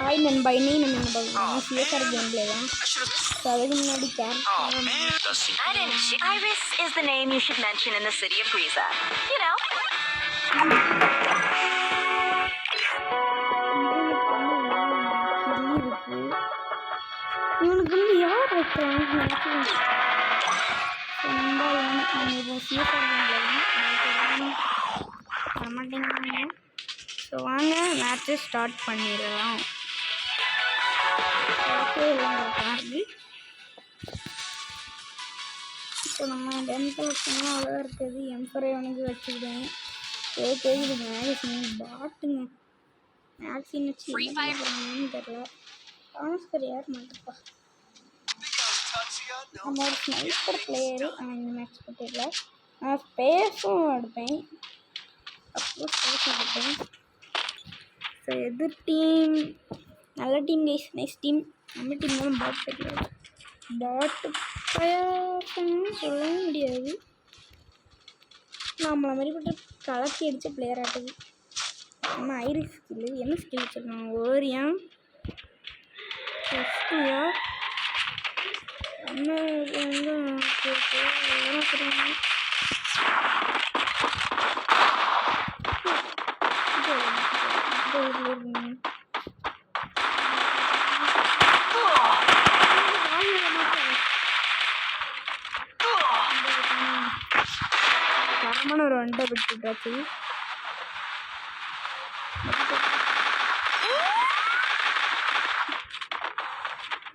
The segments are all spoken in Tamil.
ஹாய் நண்பா, இன்னைக்கு நம்ம என்ன பார்க்கலாம் சிஎஸ்ஆர் கேம் பிளே தான். அதுக்கு முன்னாடி Iris is the name you should mention in the city of Griza. You know. இவனுக்கு வந்து யார் வைக்கிறாங்க? சிஎஸ்ஆர் வரமாட்டேங்கிறாங்க. ஸோ வாங்க மேட்சை ஸ்டார்ட் பண்ணிடலாம். இப்போ நம்ம டென்த்தில் வச்சோம்னா அவ்வளோதான் இருக்குது. எம்பரை அவனுக்கு வச்சுக்கிட்டேன். கேட்குது மேக்ஸின் பாட்டுங்க. மேக்ஸின் வச்சு என்ன தெரியல. ஆன்ஸ்கர் யார் மாட்டப்பா. நம்ம ஒரு ஸ்னைப்பர் பிளேயரு. இந்த மேட்ச் பற்றியில நான் ஸ்பேஸும் எடுப்பேன். அப்போ ஸ்பேஸ் எடுப்பேன். ஸோ எதிர் டீம் நல்ல டீம் கைஸ், நைஸ் டீம். நம்ம டீம் தான் பாட் கிடையாது. பாட்டு பயன்னு சொல்லவே முடியாது. நம்மளை மாதிரி பட்ட கலக்கி அடித்த பிளேயர் ஆட்டுது. நம்ம ஐரிஸ் ஸ்கில்லு என்ன ஸ்கில் வச்சுருக்காங்க? ஓரியம் ஃபஸ்ட்டுயா நம்ம வந்து தரமான ஒரு வண்டை விட்டுட்டாச்சு.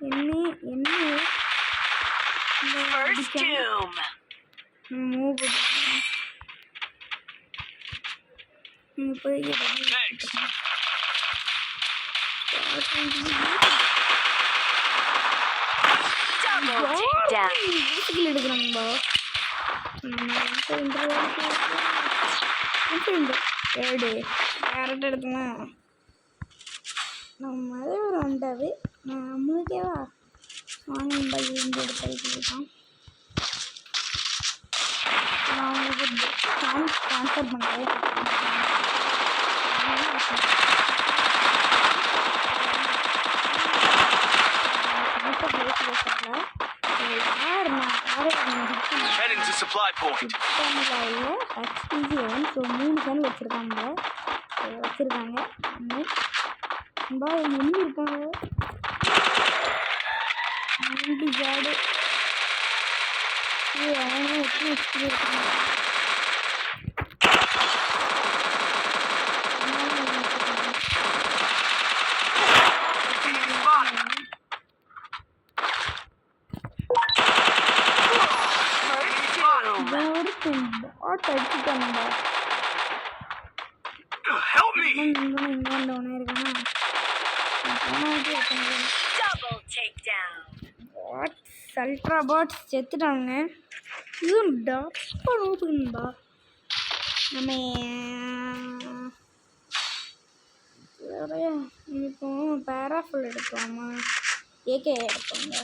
என்ன மூவ் போய் எடுக்கிறாங்கப்பா. ஏடு கேரட் எடுத்துமா நம்ம அதே ஒரு வண்டாது நம்மளுக்கேவா வாங்க இருந்து எடுத்துருக்கான். நான் உங்களுக்கு ட்ரான்ஸ்ஃபர் பண்ணுறேன். Supply point. HPG1 so 3 channel வச்சுருக்காங்க. எண்ணி இருக்காங்க. 2 ஜாடு அவங்க வச்சு வச்சுருக்காங்க. அல்ட்ரா பாட்ஸ் செத்துட்டாங்க. இதுவும் டப்பா நோக்குதுன்பா. நம்ம இப்போ பேராஃபுல் எடுக்கலாமா? ஏகே எடுப்போங்க.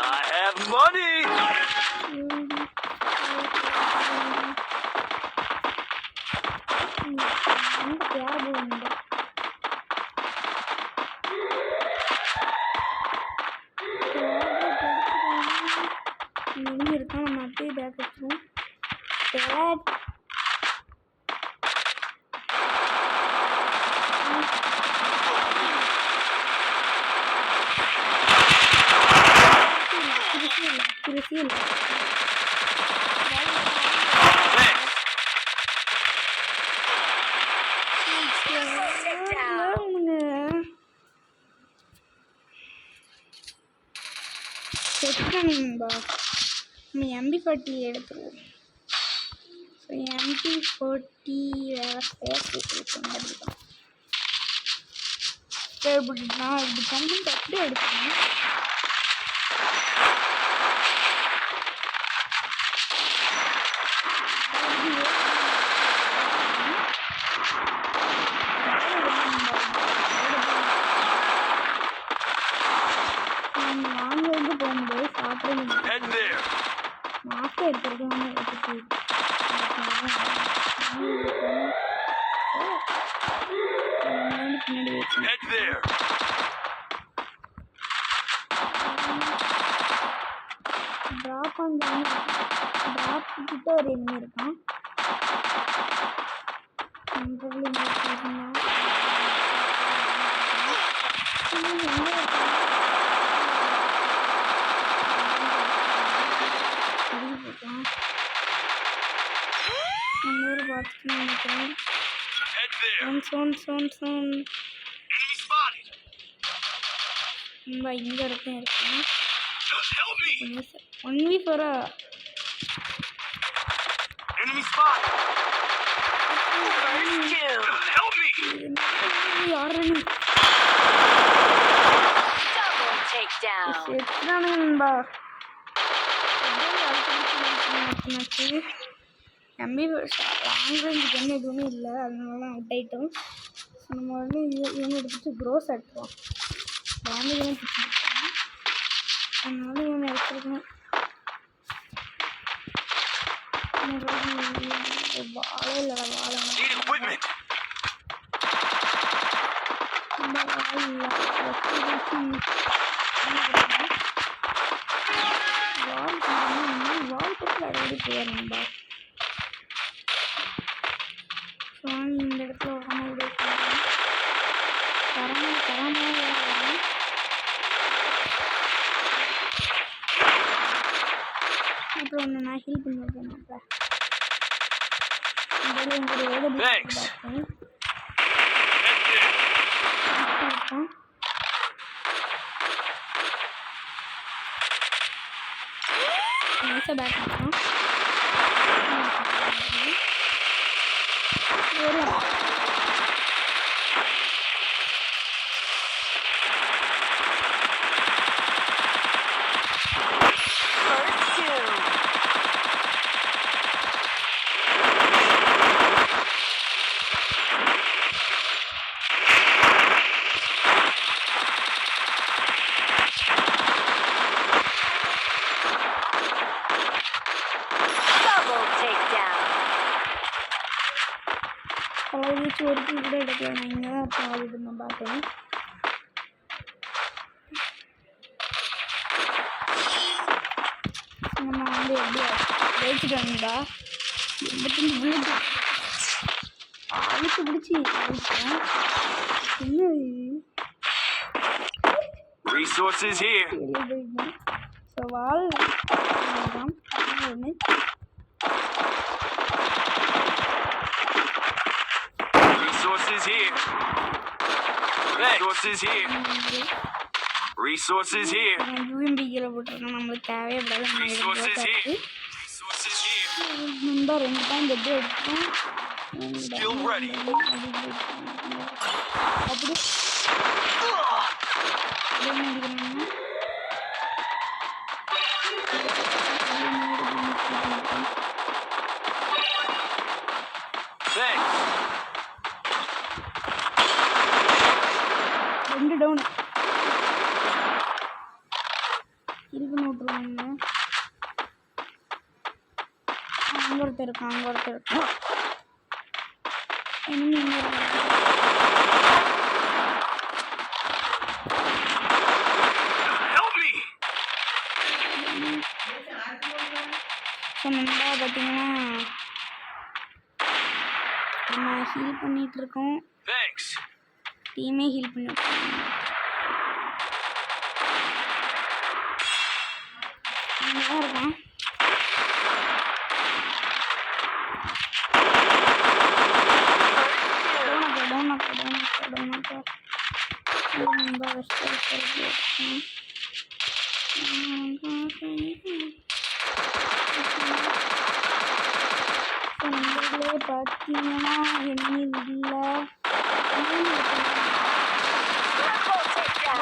I have money. இருக்கான். நம்ம அப்படியே பேக் வச்சுருவோம். MP40 எடுத்துருவோம். ஸோ MP40 வேறு தேவைப்பட்டுதான் தேவைப்பட்டுனா இப்படி கம்ப்ளீட் அப்படியே எடுக்கணும். எடுத்துருக்காங்க பின்னாடி வச்சு Head there. ட்ராப் பண்ணி ட்ராப் கிட்ட ஒரு எண்ணி இருக்கான் நினைக்கிறேன் Head there. soon Enemy spotted. ரொம்ப இங்கே இருக்கும் Help me. 1v4 Enemy spotted. First two. Help me. யாரும் Double takedown. செத்துறானே நண்பா நம்பி லாங் ரேஞ்சுக்கு என்ன எதுவுமே இல்லை அதனால தான் அவுட் ஆகிட்டோம் ஸோ நம்ம வந்து இவங்க எடுத்துட்டு க்ரோஸ் எடுத்துருவோம் டேமேஜ் தான் பிடிச்சிருக்கோம் அதனால இவனை எடுத்துருக்கேன் வாழை இல்லை வாழை Need equipment. ரொம்ப வாழை இல்லை வால் பற்றி அடிக்கடி போயிடணும்பா ஸோ இந்த இடத்துல உடம்பு விட தரமாக அப்புறம் ஒன்று நான் ஹீல் பண்ணிருக்கேன் இதில் எங்களுடைய ஓட பார்த்தேன் நைஸாக பேக் பண்ணுறோம் வரும் First two. Double takedown. பழகிச்சு ஒரு டீ கூட எடுக்கல நான் இங்கே தான் பால் நான் பார்த்தேன் நம்ம வந்து எப்படி ஜெயிச்சுட்டாங்கடா 85 புல்லட் அழுத்து பிடிச்சி அழிச்சேன் என்ன Resources here. வெளியே போயிருந்தேன் ஸோ வால் தான் ஒன்று Resources here. Resources here. Resources here. யூஎம்பிக்கில் போட்டிருக்கோம் நம்மளுக்கு தேவைப்படாது நம்ம Resources here. எடுத்து Resources here. நண்பா 2 டைம் பெட் எடுத்தோம் Still ready. அப்படி என்ன அடிக்கிறாங்க Thanks. 2 டவுன் இது பண்ணி விட்ருவாங்க அங்கே ஒருத்தர் இருக்கான் enemy எங்கே இருக்காங்க Help me. ஸோ நண்பா பார்த்தீங்கன்னா நம்ம ஹீல் பண்ணிகிட்டு இருக்கோம் Thanks. டீமே ஹீல் பண்ணிவிட்டோம் இங்கே தான் இருக்கான் டவுனாக்கா ரொம்ப நண்பர்களே பார்த்தீங்கன்னா என்ன இல்லை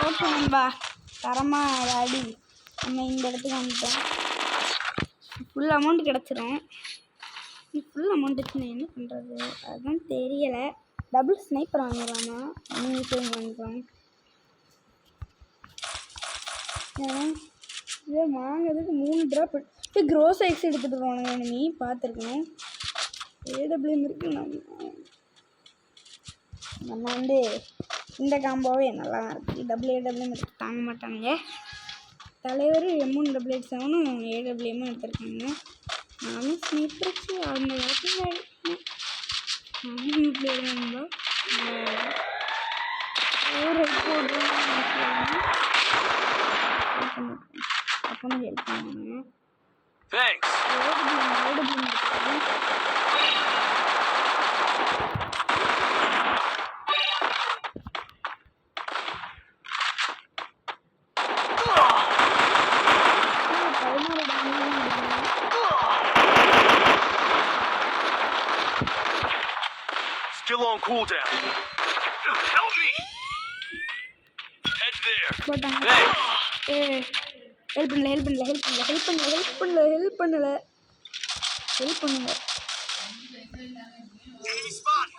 ஓகே நண்பா தரமாக அடி நம்ம இந்த இடத்துக்கு வந்துட்டோம் ஃபுல் அமௌண்ட் கிடச்சிரும் ஃபுல் அமௌண்ட் வச்சு என்ன பண்ணுறது அதுதான் தெரியலை டபுள் ஸ்னைப்பர் வாங்கிடலாமா நீங்கள் சேவ் வாங்கிக்கலாம் இதை வாங்கிறதுக்கு 3 ட்ராப் க்ரோஸ் ஐஸ் எடுத்துகிட்டு போனாங்க நீ பார்த்துருக்கணும். ஏடபிள்யூஎம் இருக்கு. நம்ம வந்து இந்த காம்போவே நல்லா இருக்குது. ஏடபிள்யூஎம் எடுத்து தாங்க மாட்டாங்க. தலைவர் M188 ஏடபிள்யூஎம்மும் எடுத்துருக்காங்க. நானும் ஸ்னீப்பர் வச்சு அந்த இடத்துல எடுத்தேன். நானும் பிளேயர் ஒரு போடுறேன் அப்போ ஹெல்ப் பண்ணுவாங்க. Thanks. Still on cooldown. Help me. Head there. Thanks. Help பண்ணல. Enemy spotted.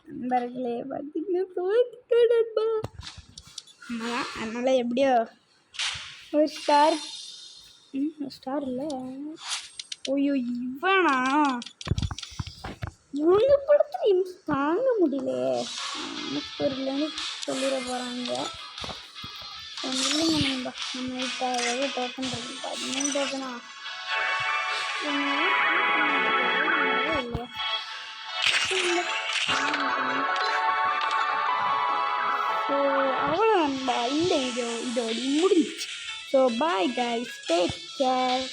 நண்பர்களே பார்த்தீங்கன்னா தோத்துட்டேன்பா. அதனால் எப்படியோ ஒரு ஸ்டார் இல்லை. ஐயோ இவனா இவங்க படத்தில் தாங்க முடியலையே. இல்லைன்னு சொல்லிட போகிறாங்க. இல்லைங்க நண்பா, நம்ம இப்போ எவ்வளோ டோக்கன் இருக்கு? 13 டோக்கனா இல்லையா? ஸோ அவ்வளோ நண்பா, இந்த வீடியோ இதோட முடிஞ்சிச்சு. So bye guys, take care.